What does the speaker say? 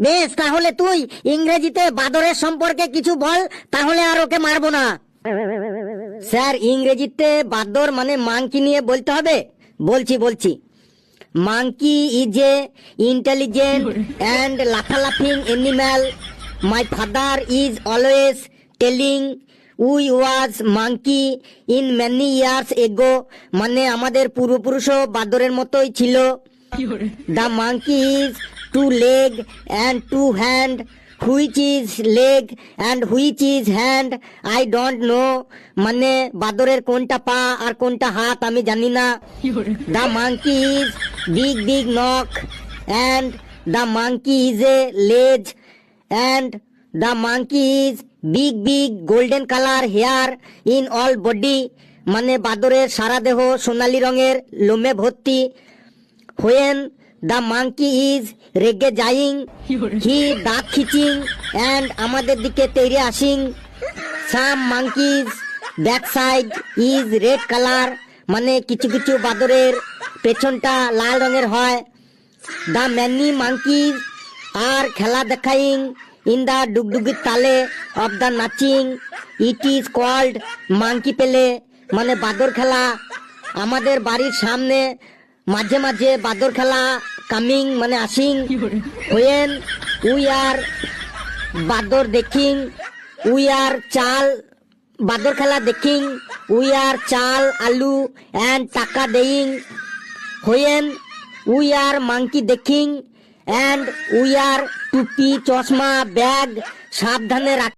বেশ, তাহলে তুই ইংরেজিতে বাদরের সম্পর্কে কিছু বল, তাহলে আর ওকে মারবো না। স্যার, ইংরেজিতে বাদর মানে মাংকি নিয়ে বলতে হবে? বলছি। Monkey is a intelligent and লাফালাফিং animal. My father is always telling we was monkey in many years ago, মানে আমাদের পূর্বপুরুষও বাদরের মতোই ছিল। The monkey is two leg and two hand, which is leg and which is hand I don't know, মানে বাদরের কোনটা পা আর কোনটা হাত আমি জানি না। দ্য মাংকি ইজ বিগ নক and the monkey is a লেজ and the monkey is big golden colour hair in all body, মানে বাদরের সারা দেহ সোনালী রঙের লোমে ভর্তি। হোয়েন দ্য মাংকি ইজ রেগে যাইং হি দাঁত খিচিং অ্যান্ড আমাদের দিকে তেড়ে আসিং। Some monkeys back side is red colour, মানে কিছু বাদরের পেছনটা লাল রঙের হয়। দ্য ম্যানি মাংকিজ আর খেলা দেখাইং ইন দ্য ডুগডুগির তালে অফ দ্য নাচিং, it is called monkey play, মানে বাদর খেলা। আমাদের বাড়ির সামনে মাঝে মাঝে বাদর খেলা কামিং মানে আসিং। হোয়েন উই আর বাদর দেখিং উই আর চাল, বাদর খেলা দেখিং উই আর চাল আলু অ্যান্ড টাকা দেইং। হোয়েন উই আর মাংকি দেখিং অ্যান্ড উই আর টুপি চশমা ব্যাগ সাবধানে রাখ।